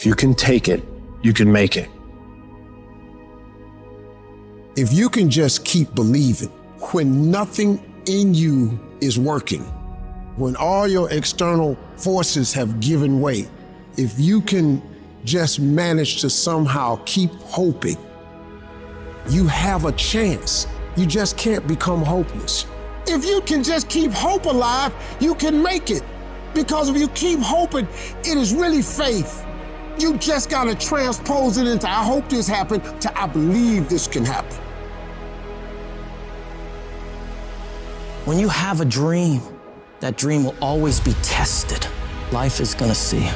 If you can take it, you can make it. If you can just keep believing when nothing in you is working, when all your external forces have given way, if you can just manage to somehow keep hoping, you have a chance. You just can't become hopeless. If you can just keep hope alive, you can make it. Because if you keep hoping, it is really faith. You just gotta transpose it into I hope this happened to I believe this can happen. When you have a dream, that dream will always be tested. Life is gonna see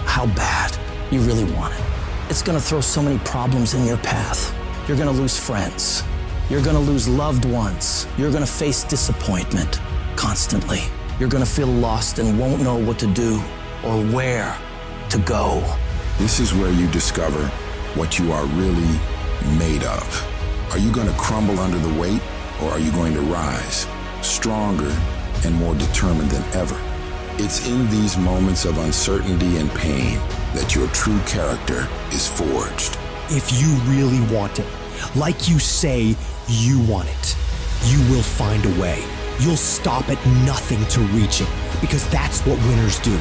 how bad you really want it. It's gonna throw so many problems in your path. You're gonna lose friends. You're gonna lose loved ones. You're gonna face disappointment constantly. You're gonna feel lost and won't know what to do or where to go. This is where you discover what you are really made of. Are you gonna crumble under the weight, or are you going to rise stronger and more determined than ever? It's in these moments of uncertainty and pain that your true character is forged. If you really want it, like you say you want it, you will find a way. You'll stop at nothing to reach it, because that's what winners do.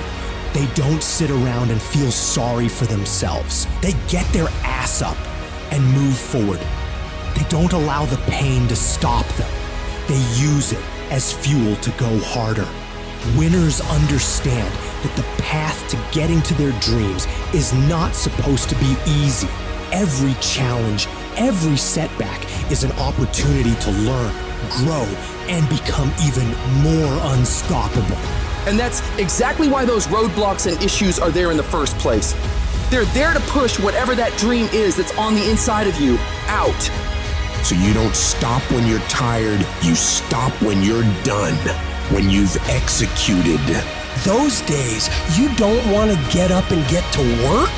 They don't sit around and feel sorry for themselves. They get their ass up and move forward. They don't allow the pain to stop them. They use it as fuel to go harder. Winners understand that the path to getting to their dreams is not supposed to be easy. Every challenge, every setback is an opportunity to learn, grow, and become even more unstoppable. And that's exactly why those roadblocks and issues are there in the first place. They're there to push whatever that dream is that's on the inside of you out. So you don't stop when you're tired, you stop when you're done, when you've executed. Those days, you don't want to get up and get to work.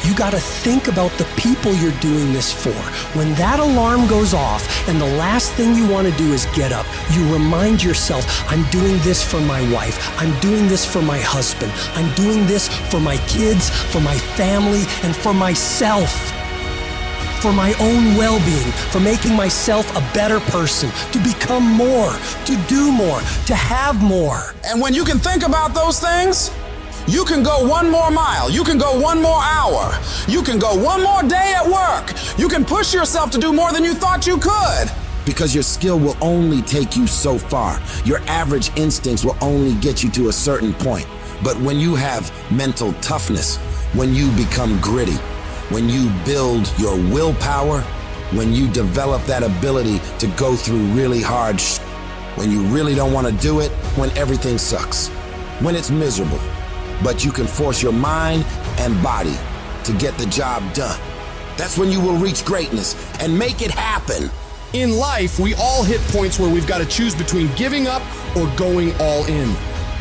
You got to think about the people you're doing this for. When that alarm goes off and the last thing you want to do is get up, you remind yourself, I'm doing this for my wife. I'm doing this for my husband. I'm doing this for my kids, for my family, and for myself. For my own well-being, for making myself a better person, to become more, to do more, to have more. And when you can think about those things, you can go one more mile. You can go one more hour. You can go one more day at work. You can push yourself to do more than you thought you could. Because your skill will only take you so far. Your average instincts will only get you to a certain point. But when you have mental toughness, when you become gritty, when you build your willpower, when you develop that ability to go through really hard when you really don't want to do it, when everything sucks, when it's miserable, but you can force your mind and body to get the job done. That's when you will reach greatness and make it happen. In life, we all hit points where we've got to choose between giving up or going all in.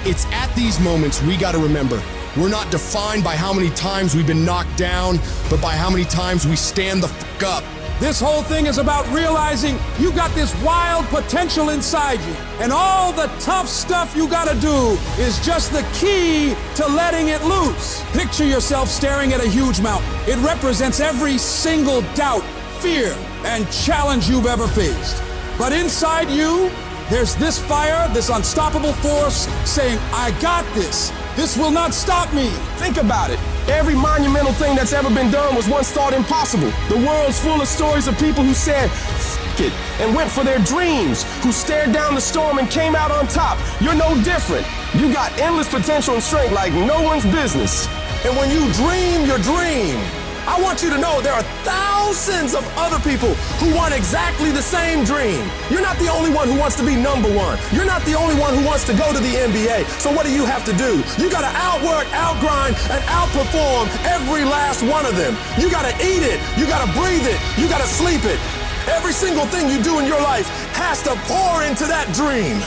It's at these moments we got to remember, we're not defined by how many times we've been knocked down, but by how many times we stand the fuck up. This whole thing is about realizing you got this wild potential inside you, and all the tough stuff you gotta do is just the key to letting it loose. Picture yourself staring at a huge mountain. It represents every single doubt, fear, and challenge you've ever faced. But inside you, there's this fire, this unstoppable force saying, I got this. This will not stop me. Think about it. Every monumental thing that's ever been done was once thought impossible. The world's full of stories of people who said, F it, and went for their dreams, who stared down the storm and came out on top. You're no different. You got endless potential and strength like no one's business. And when you dream your dream, I want you to know there are thousands of other people who want exactly the same dream. You're not the only one who wants to be number one. You're not the only one who wants to go to the NBA. So what do you have to do? You gotta outwork, outgrind, and outperform every last one of them. You gotta eat it. You gotta breathe it. You gotta sleep it. Every single thing you do in your life has to pour into that dream.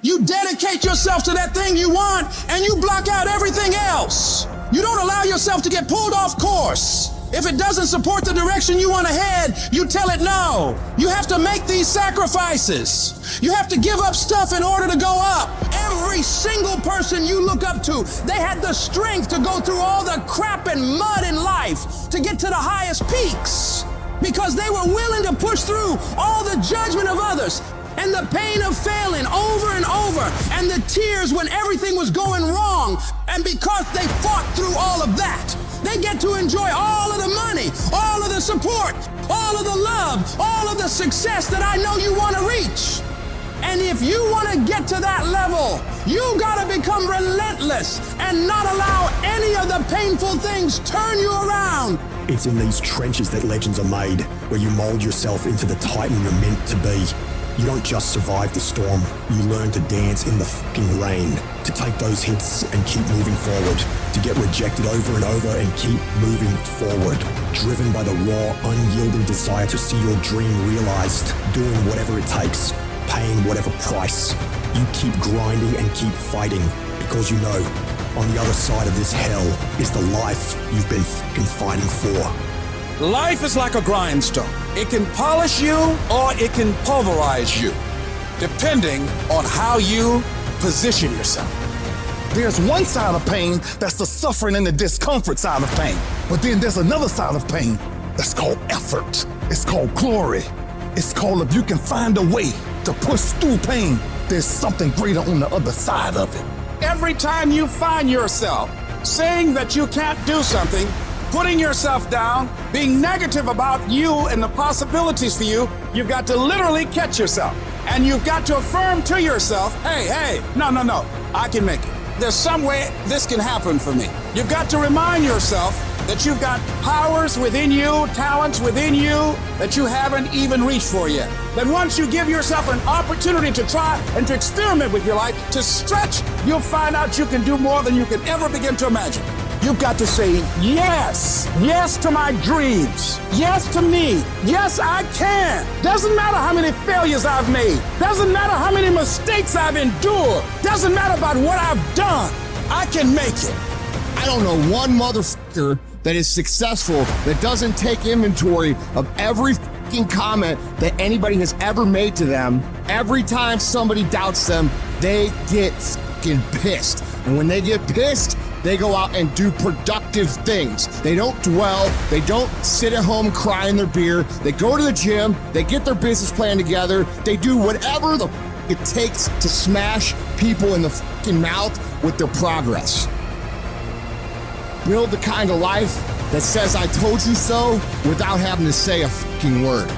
You dedicate yourself to that thing you want, and you block out everything else. You don't allow yourself to get pulled off course. If it doesn't support the direction you want to head, you tell it no. You have to make these sacrifices. You have to give up stuff in order to go up. Every single person you look up to, they had the strength to go through all the crap and mud in life to get to the highest peaks because they were willing to push through all the judgment of others and the pain of failing over and over and the tears when everything was going wrong. And because they fought through all of that, they get to enjoy all of the money, all of the support, all of the love, all of the success that I know you want to reach. And if you want to get to that level, you got to become relentless and not allow any of the painful things turn you around. It's in these trenches that legends are made, where you mold yourself into the titan you're meant to be. You don't just survive the storm, you learn to dance in the fucking rain, to take those hits and keep moving forward, to get rejected over and over and keep moving forward, driven by the raw, unyielding desire to see your dream realized, doing whatever it takes, paying whatever price. You keep grinding and keep fighting, because you know, on the other side of this hell is the life you've been fucking fighting for. Life is like a grindstone. It can polish you or it can pulverize you, depending on how you position yourself. There's one side of pain that's the suffering and the discomfort side of pain. But then there's another side of pain that's called effort. It's called glory. It's called if you can find a way to push through pain, there's something greater on the other side of it. Every time you find yourself saying that you can't do something, putting yourself down, being negative about you and the possibilities for you, you've got to literally catch yourself. And you've got to affirm to yourself, hey, no, I can make it. There's some way this can happen for me. You've got to remind yourself that you've got powers within you, talents within you that you haven't even reached for yet. That once you give yourself an opportunity to try and to experiment with your life, to stretch, you'll find out you can do more than you can ever begin to imagine. You've got to say yes to my dreams, yes to me, yes I can. Doesn't matter how many failures I've made, doesn't matter how many mistakes I've endured, doesn't matter about what I've done, I can make it. I don't know one motherfucker that is successful that doesn't take inventory of every fucking comment that anybody has ever made to them. Every time somebody doubts them, they get fucking pissed. And when they get pissed, they go out and do productive things. They don't dwell. They don't sit at home crying their beer. They go to the gym. They get their business plan together. They do whatever the it takes to smash people in the fucking mouth with their progress. Build the kind of life that says I told you so without having to say a fucking word.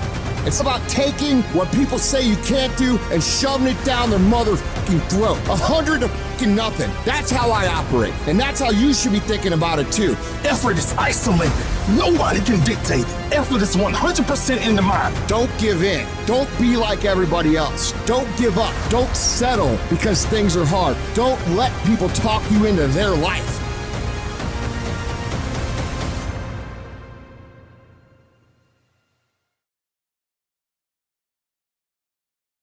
It's about taking what people say you can't do and shoving it down their motherfucking throat. 100 to fucking nothing. That's how I operate. And that's how you should be thinking about it too. Effort is isolated. Nobody can dictate. Effort is 100% in the mind. Don't give in. Don't be like everybody else. Don't give up. Don't settle because things are hard. Don't let people talk you into their life.